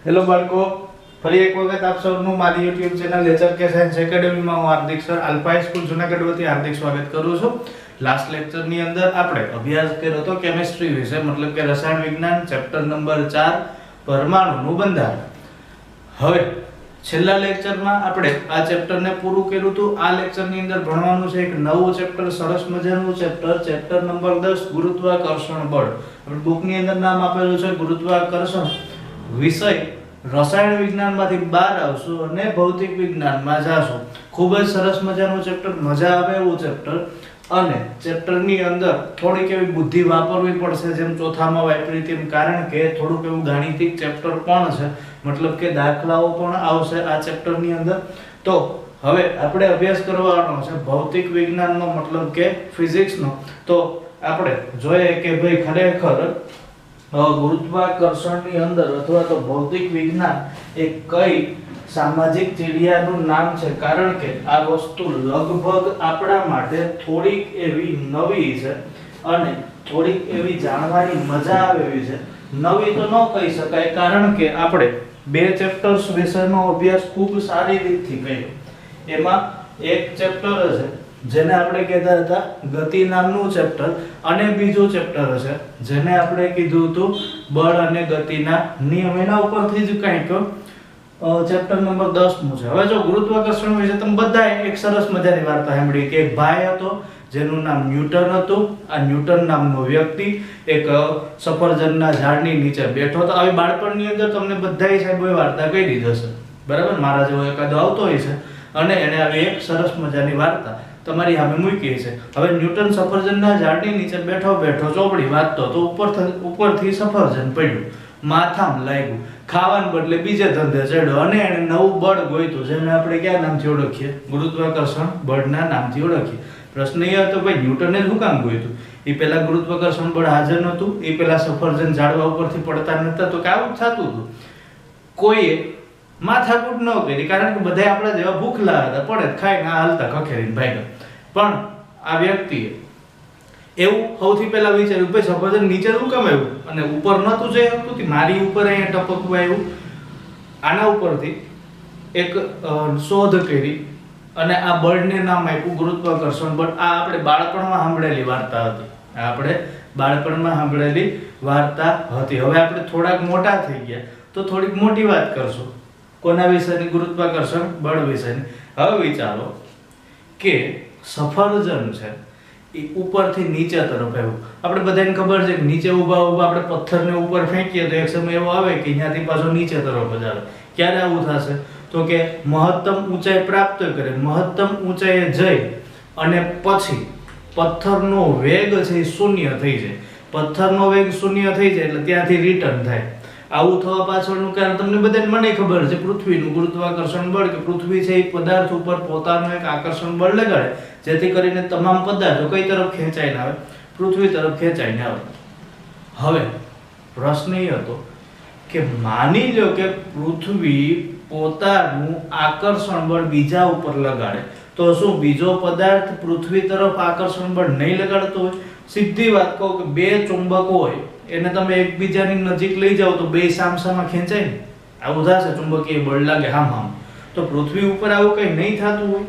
Hello બાળકો, ફરી એક વખત આપ સૌનું મારી YouTube ચેનલ લેચર કે સાયન્સ એકેડેમીમાં હું હાર્દિક સર આલ્ફા સ્કૂલ જૂનાગઢ વતી હાર્દિક સ્વાગત કરું છું. લાસ્ટ લેક્ચરની અંદર આપણે અભ્યાસ કર્યો હતો કેમિસ્ટ્રી વિશે, મતલબ કે રસાયણ વિજ્ઞાન ચેપ્ટર નંબર 4 પરમાણુનું બંધારણ. હવે છેલ્લા લેક્ચરમાં આપણે આ ચેપ્ટરને પૂરું કર્યું હતું. આ લેક્ચરની અંદર ભણવાનું છે એક નવું ચેપ્ટર, સરસ મજાનું ચેપ્ટર નંબર 10 ગુરુત્વાકર્ષણ બળ. આપણે બુકની અંદર નામ આપેલું છે ગુરુત્વાકર્ષણ. વિષય રસાયણ વિજ્ઞાનમાંથી બહાર આવશું અને ભૌતિક વિજ્ઞાનમાં જાશું. ખૂબ જ સરસ મજાનું ચેપ્ટર, મજા આવે એવું ચેપ્ટર. અને ચેપ્ટરની અંદર થોડીક એવી બુદ્ધિ વાપરવી પડશે, જેમ ચોથામાં વાપરી તેમ, કારણ કે થોડુંક એવું ગાણિતિક ચેપ્ટર પણ છે, મતલબ કે દાખલાઓ પણ આવશે આ ચેપ્ટરની અંદર. તો હવે આપણે અભ્યાસ કરવાનો છે ભૌતિક વિજ્ઞાનનો, મતલબ કે ફિઝિક્સનો. તો આપણે જોઈએ કે ભાઈ ખરેખર ગુરુત્વાકર્ષણની અંદર અથવા તો ભૌતિક વિજ્ઞાન એ કઈ સામાજિક ચીડિયાનું નામ છે, કારણ કે આ વસ્તુ લગભગ આપણા માટે થોડીક એવી નવી છે અને થોડીક એવી જાણવાની મજા આવે એવી છે. નવી તો ન કહી શકાય, કારણ કે આપણે બે ચેપ્ટર્સ વિશેનો અભ્યાસ ખૂબ સારી રીતથી કર્યો. એમાં એક ચેપ્ટર છે જેને આપણે કહેતા હતા ગતિ નામનું ચેપ્ટર, અને બીજું ચેપ્ટર હશે જેને આપણે કીધું હતું બળ અને ગતિના નિયમ. એના ઉપરથી જ કંઈક ચેપ્ટર નંબર 10 નું છે. હવે જો ગુરુત્વાકર્ષણ વિશે તમે બધાએ એક સરસ મજાની વાર્તા સાંભળી કે એક ભાઈ હતો જેનું નામ ન્યૂટન હતું. આ ન્યૂટન નામનો વ્યક્તિ એક સફરજનના ઝાડની નીચે બેઠો હતો. આવી બાળપણની અંદર તમને બધાય સાહેબોએ વાર્તા કહી જ હશે, બરાબર? મારા જેવો એકાદો આવતો હોય છે અને એને આવી એક સરસ મજાની વાર્તા તમારી સામે મૂકી છે. હવે ન્યૂટન સફરજનના ઝાડની નીચે બેઠો ચોપડી વાંચતો તો ઉપરથી સફરજન પડ્યું, માથામાં લાગ્યું, ખાવાને બદલે બીજે ધંધે ચડ્યો અને એને નવું બળ ગોઈતું, જેને આપણે કયા નામથી ઓળખીએ? ગુરુત્વાકર્ષણ બળના નામથી ઓળખીએ. પ્રશ્ન એ હતો ભાઈ ન્યૂટને શું કામ ગોઈતું? એ પહેલા ગુરુત્વાકર્ષણ બળ હાજર નહોતું, એ પહેલા સફરજન ઝાડવા ઉપરથી પડતા નહોતા, તો કેવું થતું હતું? કોઈએ માથાકૂટ ન કરી, કારણ કે બધા આપણા જેવા ભૂખલા હતા, પડે ખાઈને હાલતા ખખેરીને ભાગ્યા. પણ આ વ્યક્તિએ એવું સૌથી પહેલા વિચાર્યું ભાઈ સફરજન નીચે શું કામ આવ્યું અને ઉપર નહોતું જઈ શકતું, મારી ઉપર અહીંયા ટપકવું આવ્યું. આના ઉપરથી એક શોધ કરી અને આ બળને નામ આપ્યું ગુરુત્વાકર્ષણ બળ. આ આપણે બાળપણમાં સાંભળેલી વાર્તા હતી. હવે આપણે થોડાક મોટા થઈ ગયા તો થોડીક મોટી વાત કરશું. કોના વિશેની? ગુરુત્વાકર્ષણ બળ વિશેની. હવે વિચારો કે સફરજન છે એ ઉપરથી નીચે તરફ આવ્યું. આપણે બધાને ખબર છે કે નીચે ઊભા આપણે પથ્થરને ઉપર ફેંકીએ તો એક સમય એવો આવે કે અહીંયાથી પાછો નીચે તરફ જ આવે. ક્યારે આવું થશે? તો કે મહત્તમ ઊંચાઈ પ્રાપ્ત કરે, મહત્તમ ઊંચાઈએ જઈ અને પછી પથ્થરનો વેગ છે એ શૂન્ય થઈ જાય. પથ્થરનો વેગ શૂન્ય થઈ જાય એટલે ત્યાંથી રિટર્ન થાય. આવું થવા પાછળનું કારણ તમને બધાને મને ખબર છે, પૃથ્વીનું ગુરુત્વાકર્ષણ બળ. કે પૃથ્વી છે એ પદાર્થ ઉપર પોતાનું એક આકર્ષણ બળ લગાડે, જેથી કરીને તમામ પદાર્થો કઈ તરફ ખેંચાઈને આવે? પૃથ્વી તરફ ખેંચાઈને આવે. હવે પ્રશ્ન એ હતો કે માની લો કે પૃથ્વી પોતાનું આકર્ષણ બળ બીજા ઉપર લગાડે, તો શું બીજો પદાર્થ પૃથ્વી તરફ આકર્ષણ બળ નહીં લગાડતો હોય? સીધી વાત કહું કે બે ચુંબકો હોય, એને તમે એકબીજાની નજીક લઈ જાઓ તો બે સામસામા ખેંચાય ને, આવું થશે. ચુંબકીય બળ લાગે હામ. તો પૃથ્વી ઉપર આવું કંઈ નહીં થતું હોય,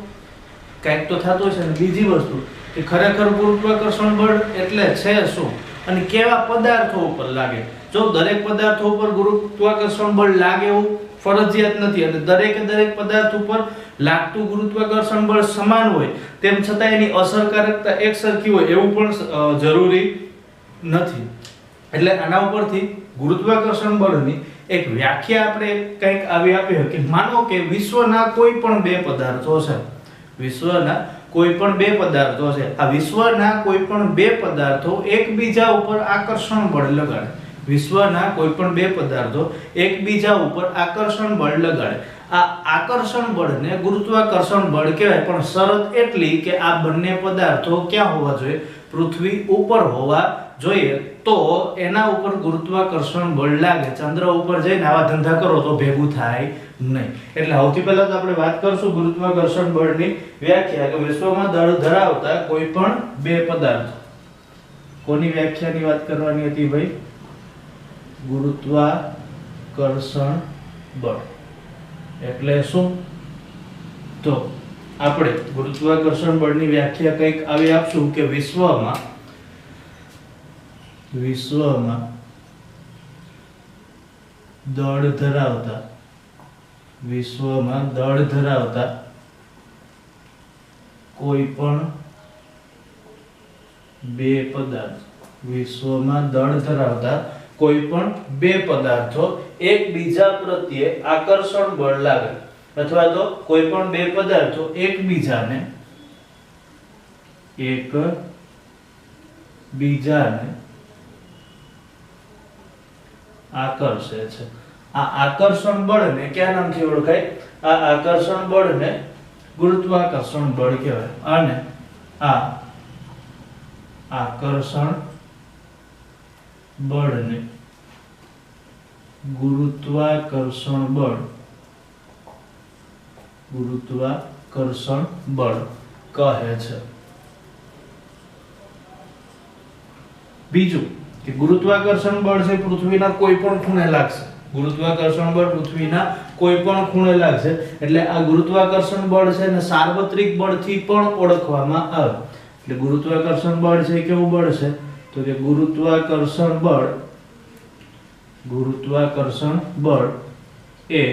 કંઈક તો થતું હશે ને. બીજી વસ્તુ કે ખરેખર ગુરુત્વાકર્ષણ બળ એટલે છે શું અને કેવા પદાર્થો ઉપર લાગે? જો દરેક પદાર્થો ઉપર ગુરુત્વાકર્ષણ બળ લાગે એવું ફરજિયાત નથી, અને દરેક પદાર્થ ઉપર લાગતું ગુરુત્વાકર્ષણ બળ સમાન હોય, તેમ છતાં એની અસરકારકતા એક સરખી હોય એવું પણ જરૂરી નથી. એટલે આના ઉપરથી ગુરુત્વાકર્ષણ બળની એક વ્યાખ્યા આપણે કંઈક આવી આપી કે માનો કે વિશ્વના કોઈ પણ બે પદાર્થો છે. આ વિશ્વના કોઈ પણ બે પદાર્થો એકબીજા ઉપર આકર્ષણ બળ લગાડે. વિશ્વના કોઈ પણ બે પદાર્થો એકબીજા ઉપર આકર્ષણ બળ લગાડે. આ આકર્ષણ બળને ગુરુત્વાકર્ષણ બળ કહેવાય. પણ શરત એટલી કે આ બંને પદાર્થો ક્યાં હોવા જોઈએ? પૃથ્વી ઉપર હોવા જોઈએ, તો એના ઉપર ગુરુત્વાકર્ષણ બળ લાગે. ચંદ્ર ઉપર જઈને આવા ધંધા કરો તો ભેગું થાય નહીં. એટલે સૌથી પહેલા તો આપણે વાત કરશું ગુરુત્વાકર્ષણ બળની વ્યાખ્યા, કે વિશ્વમાં દળ ધરાવતા કોઈ પણ બે પદાર્થ. કોની વ્યાખ્યાની વાત કરવાની હતી ભાઈ? ગુરુત્વાકર્ષણ બળ. એટલે શું? તો આપણે ગુરુત્વાકર્ષણ બળની વ્યાખ્યા કંઈક આવી આપશું કે વિશ્વમાં દળ ધરાવતા કોઈ પણ બે પદાર્થો એકબીજા પ્રત્યે આકર્ષણ બળ લાગે, અથવા તો કોઈ પણ બે પદાર્થો એકબીજાને આકર્ષે છે. આ આકર્ષણ બળને કયા નામથી ઓળખાય? આ આકર્ષણ બળને ગુરુત્વાકર્ષણ બળ કહેવાય. અને આ આકર્ષણ બળને ગુરુત્વાકર્ષણ બળ કહે છે. બીજું કે ગુરુત્વાકર્ષણ બળ છે પૃથ્વીના કોઈ પણ ખૂણે લાગશે. ગુરુત્વાકર્ષણ બળ પૃથ્વીના કોઈ પણ ખૂણે લાગશે. એટલે આ ગુરુત્વાકર્ષણ બળ છે ને સાર્વત્રિક બળથી પણ ઓળખવામાં આવે. એટલે ગુરુત્વાકર્ષણ બળ છે કેવું બળ છે? તો કે ગુરુત્વાકર્ષણ બળ એ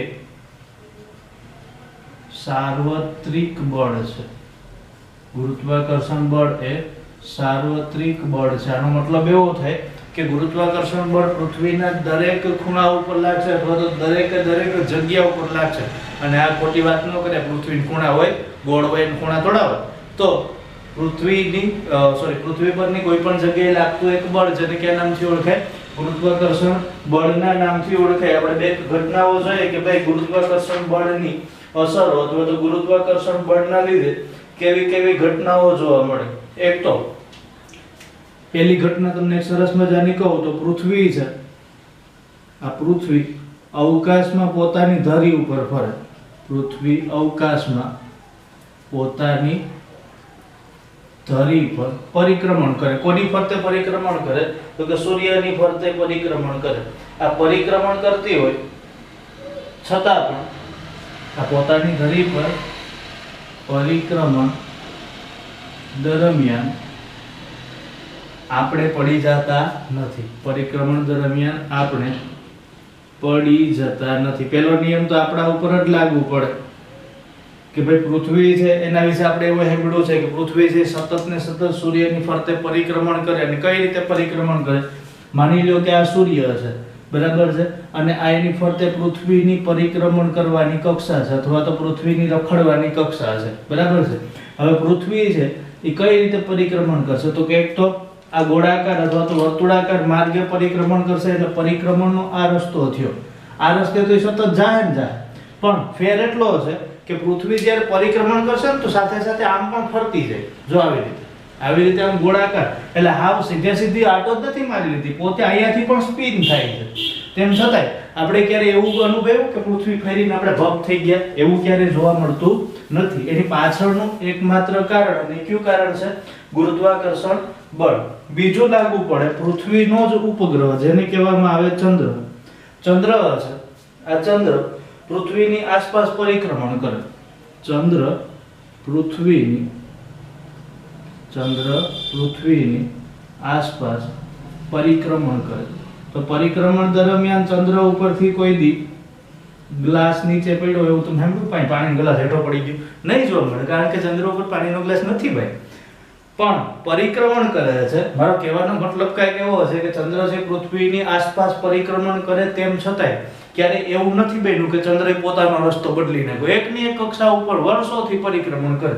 સાર્વત્રિક બળ છે. ગુરુત્વાકર્ષણ બળ એ સાર્વત્રિક બળ છે. આનો મતલબ એવો થાય કે ગુરુત્વાકર્ષણ બળ પૃથ્વીના દરેક ખૂણા ઉપર લાગશે, અથવા તો દરેક જગ્યા ઉપર લાગશે. અને આ ખોટી વાત ન કરે, પૃથ્વી ખૂણા હોય, ગોળ હોય, ખૂણા થોડા હોય. તો પૃથ્વી પરની કોઈ પણ જગ્યાએ લાગતું એક બળ જેને કયા નામથી ઓળખાય? ગુરુત્વાકર્ષણ બળના નામથી ઓળખાય. આપણે બે ઘટનાઓ જોઈએ કે ભાઈ ગુરુત્વાકર્ષણ બળની અસરો અથવા તો ગુરુત્વાકર્ષણ બળના લીધે કેવી ઘટનાઓ જોવા મળે. એક તો પહેલી ઘટના તમને સરસ મજાની કહું તો પૃથ્વી છે, આ પૃથ્વી અવકાશમાં પોતાની ધરી ઉપર ફરે. પૃથ્વી અવકાશમાં પોતાની ધરી પર પરિક્રમણ કરે. કોની ફરતે પરિક્રમણ કરે? તો કે સૂર્યની ફરતે પરિક્રમણ કરે. આ પરિક્રમણ કરતી હોય છતાં પણ આ પોતાની ધરી પર પરિક્રમણ દરમિયાન આપણે પડી જતા નથી. પરિક્રમણ દરમિયાન આપણે પડી જતા નથી. પહેલો નિયમ તો આપણા ઉપર જ લાગુ પડે કે ભાઈ પૃથ્વી છે એના વિશે આપણે એવું સાંભળ્યું છે કે પૃથ્વી છે સતત ને સતત સૂર્યની ફરતે પરિક્રમણ કરે. અને કઈ રીતે પરિક્રમણ કરે? માની લો કે આ સૂર્ય છે, બરાબર છે, અને આ એની ફરતે પૃથ્વીની પરિક્રમણ કરવાની કક્ષા છે, અથવા તો પૃથ્વીની રખડવાની કક્ષા છે, બરાબર છે. હવે પૃથ્વી છે એ કઈ રીતે પરિક્રમણ કરશે? તો કે એક તો આ ગોળાકાર અથવા તો વર્તુળાકાર માર્ગે પરિક્રમણ કરશે. એટલે પરિક્રમણનો આ રસ્તો થયો. આ રસ્તે તો સતત જાય ને જાય, પણ ફેર એટલો હશે કે પૃથ્વી જ્યારે પરિક્રમણ કરશે ને તો સાથે સાથે આમ પણ ફરતી જાય. જો આવી રીતે આમ ગોળાકાર, એટલે હાવ સીધી આટો જ નથી મારી લીધી, પોતે અહીંયાથી પણ સ્પિન થાય છે. તેમ છતાંય આપણે ક્યારે એવું અનુભવ્યું કે પૃથ્વી ફેરીને આપણે ભપ થઈ ગયા? એવું ક્યારે જોવા મળતું નથી. એની પાછળનું એકમાત્ર કારણ, અને કયું કારણ છે? ગુરુત્વાકર્ષણ બળ. બીજું લાગુ પડે પૃથ્વીનો જ ઉપગ્રહ જેને કહેવામાં આવે ચંદ્ર. ચંદ્ર છે, આ ચંદ્ર પૃથ્વીની આસપાસ પરિક્રમણ કરે. ચંદ્ર પૃથ્વીની આસપાસ પરિક્રમણ કરે. તો પરિક્રમણ દરમિયાન ચંદ્ર ઉપરથી કોઈ દી ગ્લાસ નીચે પડ્યો એવું તમે સાંભળ્યું? પાણીનો ગ્લાસ હેઠો પડી ગયો નહીં જોવા મળે, કારણ કે ચંદ્ર ઉપર પાણીનો ગ્લાસ નથી ભાઈ. પણ પરિક્રમણ કરે છે. મારો કહેવાનો મતલબ કાંઈક એવો હશે કે ચંદ્ર છે પૃથ્વીની આસપાસ પરિક્રમણ કરે, તેમ છતાંય ક્યારે એવું નથી બન્યું કે ચંદ્રએ પોતાનો રસ્તો બદલી નાખ્યો. એકની એક કક્ષા ઉપર વર્ષોથી પરિક્રમણ કરે,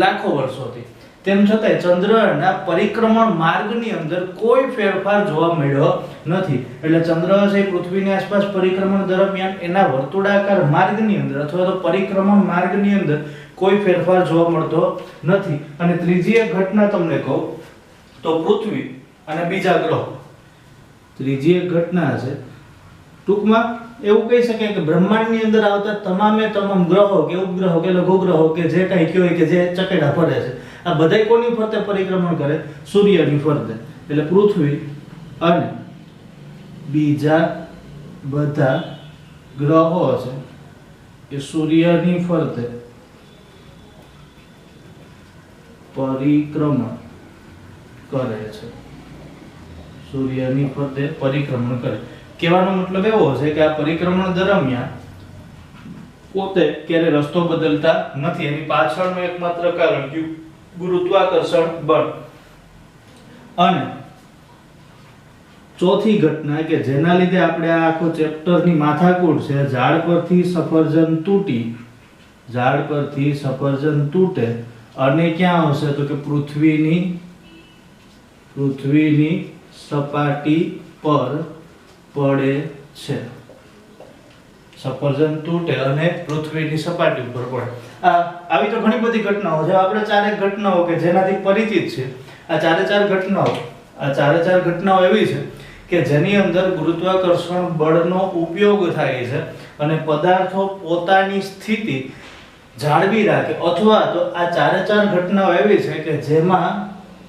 લાખો વર્ષોથી. તેમ છતાંય ચંદ્રના પરિક્રમણ માર્ગની અંદર કોઈ ફેરફાર જોવા મળ્યો નથી. એટલે ચંદ્ર છે પૃથ્વીની આસપાસ પરિક્રમણ દરમિયાન એના વર્તુળાકાર માર્ગની અંદર અથવા તો પરિક્રમણ માર્ગની અંદર કોઈ ફેરફાર જોવા મળતો નથી. અને ત્રીજી એક ઘટના તમને કહું તો પૃથ્વી અને બીજા ગ્રહો. ત્રીજી એક ઘટના છે, ટૂંકમાં એવું કહી શકાય કે બ્રહ્માંડની અંદર આવતા તમામ ગ્રહો કે ઉપગ્રહો કે લઘુગ્રહો કે જે કાંઈ કહેવાય કે જે ચકેડા ફરે છે, આ બધાય કોની ફરતે પરિક્રમણ કરે? સૂર્યની ફરતે. એટલે પૃથ્વી અને બીજા બધા ગ્રહો છે એ સૂર્યની ફરતે પરિક્રમણ કરે છે, સૂર્યની ફરતે પરિક્રમણ કરે. કહેવાનો મતલબ એવો છે કે આ પરિક્રમણ દરમિયાન પોતે ક્યારે રસ્તો બદલતા નથી. એની પાછળનું એકમાત્ર કારણ ગુરુત્વાકર્ષણ બળ. અને ચોથી ઘટના કે જેના લીધે આપણે આ આખો ચેપ્ટરની માથાકૂટ છે, ઝાડ પરથી સફરજન તૂટે અને ક્યાં આવશે તો કે પૃથ્વીની સપાટી પર પડે છે. સફરજન તૂટે અને પૃથ્વીની સપાટી ઉપર પડે. આવી તો ઘણી બધી ઘટનાઓ છે. આપણે ચારેક ઘટનાઓ કે જેનાથી પરિચિત છે. આ ચારે ચાર ઘટનાઓ એવી છે કે જેની અંદર ગુરુત્વાકર્ષણ બળનો ઉપયોગ થાય છે અને પદાર્થો પોતાની સ્થિતિ જાળવી રાખે, અથવા તો આ ચારે ચાર ઘટનાઓ એવી છે કે જેમાં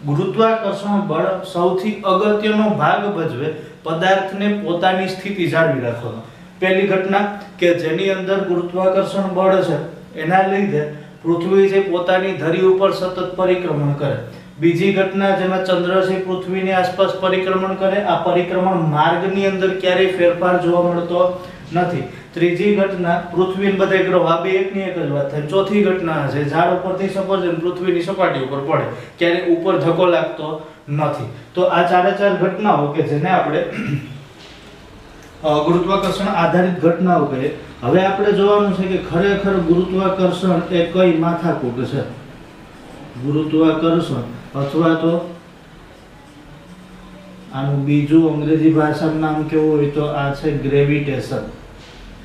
ગુરુત્વાકર્ષણ બળ સૌથી અગત્યનો ભાગ ભજવે પદાર્થને પોતાની સ્થિતિ જાળવી રાખવામાં. પહેલી ઘટના કે જેની અંદર ગુરુત્વાકર્ષણ બળ છે એના લીધે પૃથ્વી છે પોતાની ધરી ઉપર સતત પરિક્રમણ કરે. બીજી ઘટના જેમાં ચંદ્ર છે પૃથ્વીની આસપાસ પરિક્રમણ કરે. આ પરિક્રમણ માર્ગની અંદર ક્યારેય ફેરફાર જોવા મળતો નથી. ત્રીજી ઘટના પૃથ્વીને બધે ગ્રહો, આ બે એકની એક જ વાત થાય. ચોથી ઘટના છે ઝાડ ઉપરથી સફરજન પૃથ્વીની સપાટી ઉપર પડે, ક્યારેય ઉપર ધક્કો લાગતો નથી. તો આ ચારે ચાર ઘટનાઓ કે જેને આપણે ગુરુત્વાકર્ષણ આધારિત ઘટનાઓ કહીએ. હવે આપણે જોવાનું છે કે ખરેખર ગુરુત્વાકર્ષણ એ કઈ માથાકૂટ છે. ગુરુત્વાકર્ષણ અથવા તો આનું બીજું અંગ્રેજી ભાષામાં નામ કેવું હોય તો આ છે ગ્રેવિટેશન.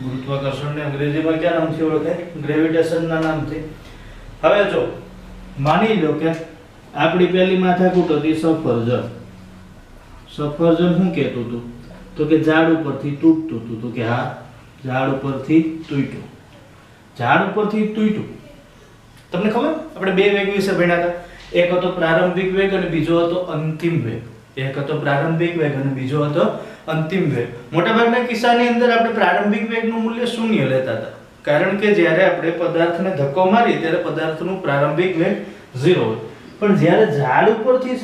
ગુરુત્વાકર્ષણને અંગ્રેજીમાં કયા નામથી ઓળખાય? ગ્રેવિટેશનના નામથી. હવે જો માની લો કે આપણી પહેલી માથાકૂટ હતી સફરજન. સફરજન શું કહેતું હતું તો કે ઝાડ ઉપરથી તૂટતું હતું. તો કે હા, ઝાડ ઉપરથી તૂટ્યું. તમને ખબર આપણે બે વેગ વિશે ભણ્યા હતા. એક હતો પ્રારંભિક વેગ અને બીજો હતો અંતિમ વેગ. મોટાભાગના કિસ્સાની અંદર આપણે પ્રારંભિક વેગનું મૂલ્ય શૂન્ય લેતા હતા, કારણ કે જ્યારે આપણે પદાર્થને ધક્કો મારીએ ત્યારે પદાર્થનું પ્રારંભિક વેગ 0 હોય. પણ જ્યારે ઝાડ ઉપરથી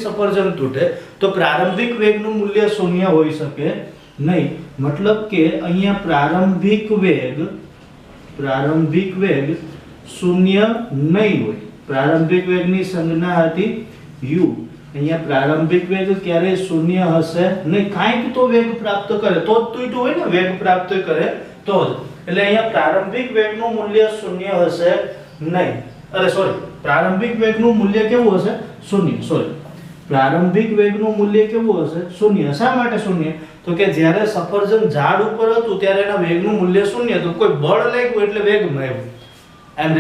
સફરજન તૂટે તો પ્રારંભિક વેગનું મૂલ્ય શૂન્ય હોઈ શકે નહીં. મતલબ કે અહીંયા પ્રારંભિક વેગ શૂન્ય નહીં હોય. પ્રારંભિક વેગની સંજ્ઞા હતી u. અહીંયા પ્રારંભિક વેગ ક્યારે શૂન્ય હશે નહીં. કાંઈક તો વેગ પ્રાપ્ત કરે તો જ તૂટ્યું હોય ને, વેગ પ્રાપ્ત કરે તો જ. એટલે અહીંયા પ્રારંભિક વેગનું મૂલ્ય શૂન્ય હશે નહીં. પ્રારંભિક વેગનું મૂલ્ય કેવું હશે? શૂન્ય. પ્રારંભિક વેગનું મૂલ્ય કેવું હશે? શૂન્ય. શા માટે શૂન્ય? તો કે જ્યારે સફરજન ઝાડ ઉપર હતું ત્યારે એના વેગનું મૂલ્ય શૂન્ય હતું. કોઈ બળ લાગ્યું એટલે વેગમાં આવ્યું. આઈ એમ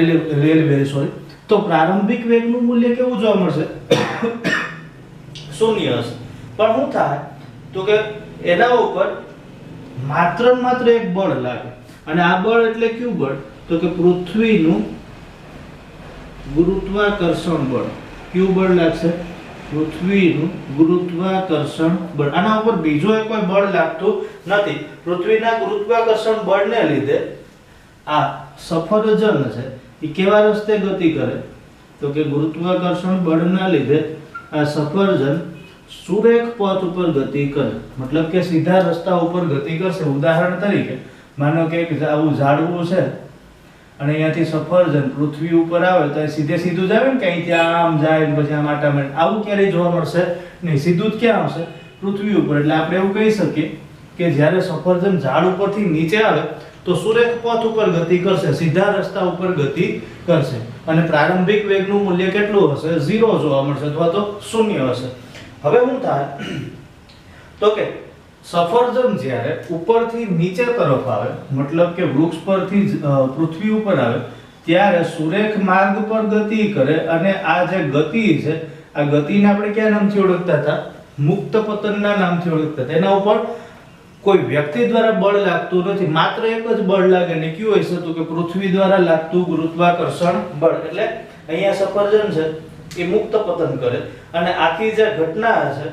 રિયલી વેરી સોરી. તો પ્રારંભિક વેગનું મૂલ્ય કેવું જોવા મળશે? શૂન્ય હશે. પણ શું થાય તો કે એના ઉપર માત્ર એક બળ લાગે. અને આ બળ એટલે કયું બળ? તો કે પૃથ્વીનું ગુરુત્વાકર્ષણ બળ. કયું બળ લાગશે? પૃથ્વીનું ગુરુત્વાકર્ષણ બળ. આના ઉપર બીજો કોઈ બળ લાગતું નથી. પૃથ્વીના ગુરુત્વાકર્ષણ બળને લીધે આ સફરજન છે એ કેવા રસ્તે ગતિ કરે? તો કે ગુરુત્વાકર્ષણ બળના લીધે આ સફરજન સુરેખ પથ ઉપર ગતિ કરે. મતલબ કે સીધા રસ્તા ઉપર ગતિ કરશે. ઉદાહરણ તરીકે માનો કે આવું ઝાડવું છે અને અહીંયાથી સફરજન પૃથ્વી ઉપર આવે તો સીધું જ આવે ને, કે અહીંથી આમ જાય પછી આમ આટા મારે. આવું ક્યારેય જોવા મળશે નહીં. સીધું જ ક્યાં આવશે? પૃથ્વી ઉપર. એટલે આપણે એવું કહી શકીએ કે જ્યારે સફરજન ઝાડ ઉપરથી નીચે આવે તો સુરેખ પથ ઉપર ગતિ કરશે, સીધા રસ્તા ઉપર ગતિ કરશે. અને પ્રારંભિક વેગનું મૂલ્ય કેટલું હશે? 0 જોવા મળશે અથવા તો શૂન્ય હશે. હવે શું થાય તો કે સફરજન જ્યારે ઉપરથી નીચે તરફ આવે, મતલબ કે વૃક્ષ પરથી પૃથ્વી ઉપર આવે ત્યારે સુરેખ માર્ગ પર ગતિ કરે. અને આ જે ગતિ છે આ ગતિને આપણે કયા નામથી ઓળખતા હતા? મુક્ત પતનના નામથી ઓળખતા હતા. એના ઉપર કોઈ વ્યક્તિ દ્વારા બળ લાગતું નથી. માત્ર એક જ બળ લાગે ને કયું હોય છે તો કે પૃથ્વી દ્વારા લાગતું ગુરુત્વાકર્ષણ બળ. એટલે અહીંયા સફરજન છે એ મુક્ત પતન કરે અને આખી જે ઘટના છે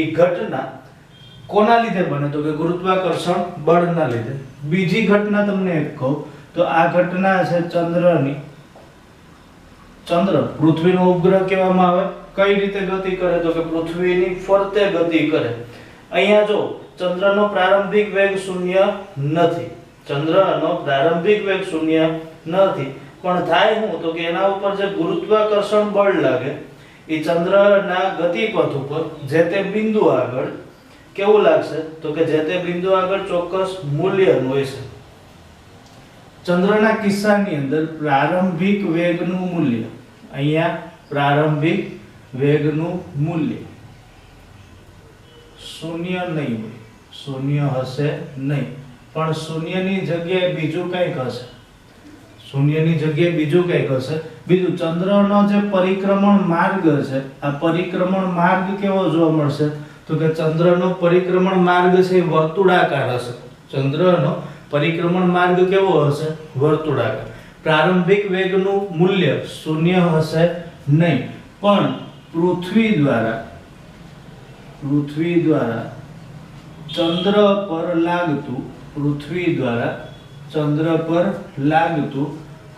એ ઘટના કોના લીધે બને? તો કે ગુરુત્વાકર્ષણ બળના લીધે. બીજી ઘટના તમને એક કહું તો આ ઘટના છે ચંદ્રની. ચંદ્ર પૃથ્વીનો ઉપગ્રહ કહેવામાં આવે. કઈ રીતે ગતિ કરે? તો કે પૃથ્વીની ફરતે ગતિ કરે. અહીંયા જો ચંદ્રનો પ્રારંભિક વેગ શૂન્ય નથી. ચંદ્રનો પ્રારંભિક વેગ શૂન્ય નથી, પણ થાય શું? તો કે એના ઉપર જે ગુરુત્વાકર્ષણ બળ લાગે એ ચંદ્રના ગતિપથ ઉપર જે તે બિંદુ આગળ કેવું લાગશે? તો કે જે તે બિંદુ આગળ ચોક્કસ મૂલ્યનું હોય છે. ચંદ્રના કિસ્સાની અંદર પ્રારંભિક વેગનું મૂલ્ય, અહીંયા પ્રારંભિક વેગનું મૂલ્ય શૂન્ય નહીં હોય. શૂન્ય હશે નહીં, પણ શૂન્યની જગ્યાએ બીજું કંઈક હશે. શૂન્યની જગ્યાએ બીજું કંઈક હશે. બીજું ચંદ્રનો જે પરિક્રમણ માર્ગ છે, આ પરિક્રમણ માર્ગ કેવો જોવા મળશે? તો કે ચંદ્રનો પરિક્રમણ માર્ગ છે એ વર્તુળાકાર હશે. ચંદ્રનો પરિક્રમણ માર્ગ કેવો હશે? વર્તુળાકાર. પ્રારંભિક વેગનું મૂલ્ય શૂન્ય હશે નહીં, પણ પૃથ્વી દ્વારા ચંદ્ર પર લાગતું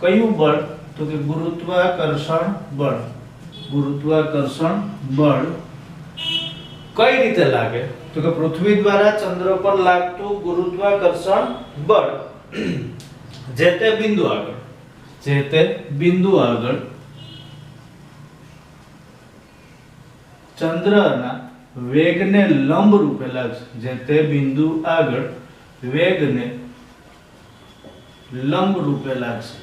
કયું બળ? તો કે ગુરુત્વાકર્ષણ બળ. ગુરુત્વાકર્ષણ બળ કઈ રીતે લાગે? તો કે પૃથ્વી દ્વારા ચંદ્ર પર લાગતું ગુરુત્વાકર્ષણ બળ જે તે બિંદુ આગળ ચંદ્રના વેગને લંબ રૂપે લાગશે. જે તે બિંદુ આગળ વેગને લંબ રૂપે લાગશે.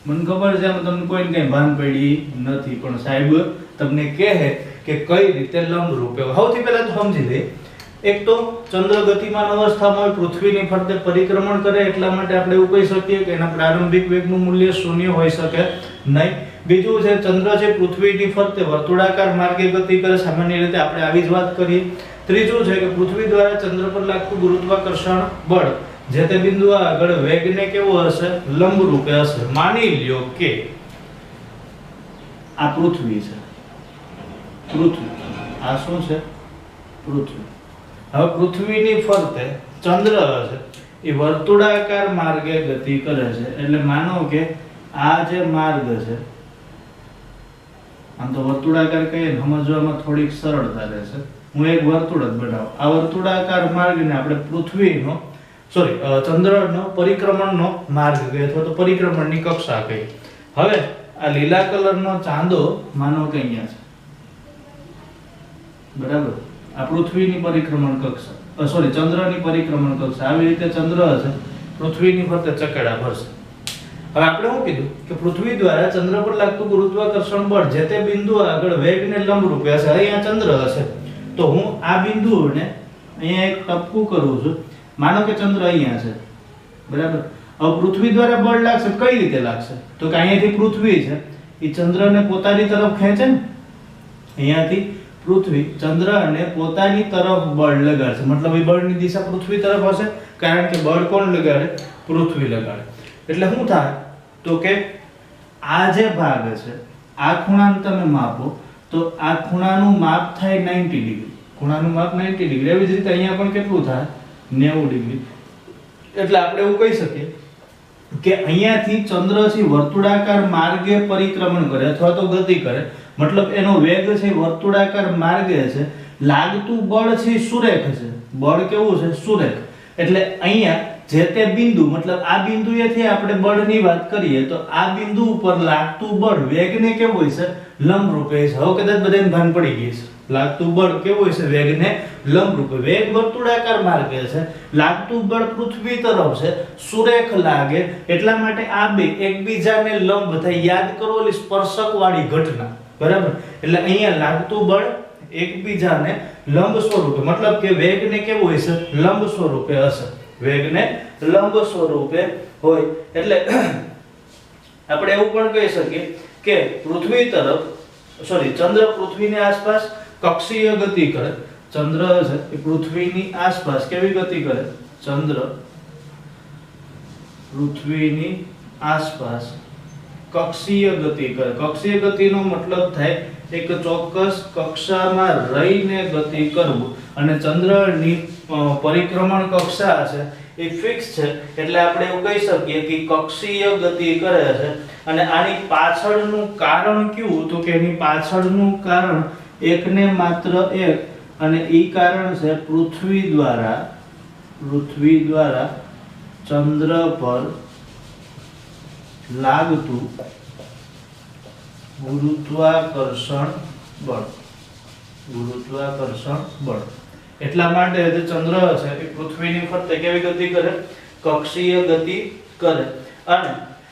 મને ખબર છે તમને કોઈને કઈ ભાન પડી નથી, પણ સાહેબ તમને કહે કે કઈ રીતે લંબ રૂપે. સૌથી પહેલા તો સમજી લે, એક તો ચંદ્ર ગતિમાન અવસ્થામાં હોય, પૃથ્વીની ફરતે પરિક્રમણ કરે, એટલા માટે આપણે એવું કહી શકીએ કે એના પ્રારંભિક વેગનું મૂલ્ય શૂન્ય હોઈ શકે નહીં. બીજું છે ચંદ્ર છે પૃથ્વીની ફરતે વર્તુળાકાર માર્ગે ગતિ કરે, સામાન્ય રીતે આપણે આવી જ વાત કરીએ. ત્રીજું છે કે પૃથ્વી દ્વારા ચંદ્ર પર લાગતું ગુરુત્વાકર્ષણ બળ જે તે બિંદુ આગળ વેગને કેવો હશે? લંબ રૂપે હશે. માની લ્યો કે આ પૃથ્વી છે. આ શું છે? પૃથ્વી. હવે પૃથ્વીની ફરતે ચંદ્ર છે એ વર્તુળાકાર માર્ગે ગતિ કરે છે. એટલે માનો કે આ જે માર્ગ છે, આમ તો વર્તુળાકાર કહીએ ને સમજવામાં થોડીક સરળતા રહેશે. હું એક વર્તુળ જ બનાવું. આ વર્તુળાકાર માર્ગને આપણે ચંદ્રનો પરિક્રમણનો માર્ગ કહીએ અથવા તો પરિક્રમણની કક્ષા કહીએ. હવે આ લીલા કલરનો ચાંદો માનો કે અહીંયા છે, બરાબર? આ પૃથ્વીની પરિક્રમણ કક્ષા, ચંદ્રની પરિક્રમણ કક્ષા. આવી રીતે ચંદ્ર હશે પૃથ્વીની ફરતે ચકેડા ભરશે. હવે આપણે શું કીધું કે પૃથ્વી દ્વારા ચંદ્ર પર લાગતું ગુરુત્વાકર્ષણ બળ જે તે બિંદુ આગળ વેગને લંબ રૂપે હશે. અહીંયા ચંદ્ર હશે તો હું આ બિંદુને અહીંયા એક ટપકું કરું છું. માનો કે ચંદ્ર અહીંયા છે, બરાબર? હવે પૃથ્વી દ્વારા બળ લાગશે. કઈ રીતે લાગશે? તો કે અહીંયાથી પૃથ્વી છે એ ચંદ્રને પોતાની તરફ ખેંચે ને. અહીંયાથી પૃથ્વી ચંદ્રને પોતાની તરફ બળ લગાડશે. મતલબ એ બળની દિશા પૃથ્વી તરફ હશે, કારણ કે બળ કોણ લગાડે? પૃથ્વી લગાડે. એટલે શું થાય? તો કે આ જે ભાગ છે, આ ખૂણાને તમે માપો તો આ ખૂણાનું માપ થાય 90 ડિગ્રી. ખૂણાનું માપ 90 ડિગ્રી. એવી જ રીતે અહીંયા પણ કેટલું થાય? 90 ડિગ્રી. એટલે આપણે એવું કહી શકીએ કે અહીંયાથી ચંદ્ર છે વર્તુળાકાર માર્ગે પરિક્રમણ કરે અથવા તો ગતિ કરે. મતલબ એનો વેગ છે વર્તુળાકાર માર્ગે છે. લાગતું બળ છે સુરેખ છે. બળ કેવું છે? સુરેખ. એટલે અહીંયા જે તે બિંદુ, મતલબ આ બિંદુએથી આપણે બળની વાત કરીએ તો આ બિંદુ ઉપર લાગતું બળ વેગને કેવું હોય છે? લંબ રૂપે છે. હવે કદાચ બધાને ભાન પડી ગઈ છે. લાગતું બળ કેવું હોય છે? વેગને લંબ રૂપે. વેગ વર્તુળાકાર માર્ગે છે, લાગતું બળ પૃથ્વી તરફ છે, સુરેખ લાગે. એટલા માટે આ બે એકબીજાને લંબ થાય. યાદ કરો ઓલી સ્પર્શક વાળી ઘટના, બરાબર? એટલે અહીંયા લાગતું બળ એકબીજાને લંબ સ્વરૂપે, મતલબ કે વેગને કેવું હોય છે? લંબ સ્વરૂપે હશે. વેગને લંબ સ્વરૂપે હોય. એટલે આપણે એવું પણ કહી શકીએ કે પૃથ્વી તરફ ચંદ્ર પૃથ્વીની આસપાસ કક્ષીય ગતિ કરે. ચંદ્ર છે એ પૃથ્વીની આસપાસ કેવી ગતિ કરે? ચંદ્ર પૃથ્વીની આસપાસ કક્ષીય ગતિ કરે. કક્ષીય ગતિનો મતલબ થાય એક ચોક્કસ કક્ષામાં રહીને ગતિ કરવું અને ચંદ્રની પરિક્રમણ કક્ષા છે એ ફિક્સ છે એટલે આપણે એવું કહી શકીએ કે કક્ષીય ગતિ કરે છે અને આની પાછળનું કારણ કયું તો કે એની પાછળનું કારણ એકને માત્ર એક અને ઈ કારણ છે પૃથ્વી દ્વારા ચંદ્ર પર લાગતું ગુરુત્વાકર્ષણ બળ એટલા માટે જે ચંદ્ર છે એ પૃથ્વીની ફરતે કેવી ગતિ કરે કક્ષીય ગતિ કરે અને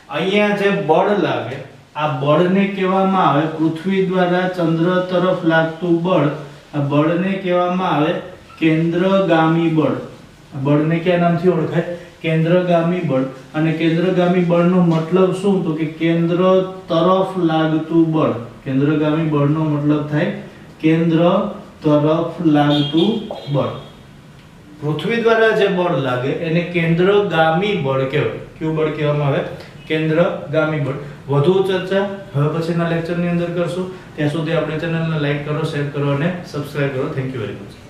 અહીંયા જે બળ લાગે આ બળને કહેવામાં આવે પૃથ્વી દ્વારા ચંદ્ર તરફ લાગતું બળ આ બળને કહેવામાં આવે કેન્દ્રગામી બળ આ બળને કયા નામથી ઓળખાય કેન્દ્રગામી બળ અને કેન્દ્રગામી બળનો મતલબ શું તો કે કેન્દ્ર તરફ લાગતું બળ કેન્દ્રગામી બળનો મતલબ થાય કેન્દ્ર તરફ લાગતું બળ પૃથ્વી દ્વારા જે બળ લાગે એને કેન્દ્રગામી બળ કહેવાય કયું બળ કહેવામાં આવે કેન્દ્રગામી બળ વધુ ચર્ચા હવે પછીના લેક્ચરની અંદર કરશું ત્યાં સુધી આપણે ચેનલને લાઈક કરો શેર કરો અને સબસ્ક્રાઇબ કરો થેન્ક યુ વેરી મચ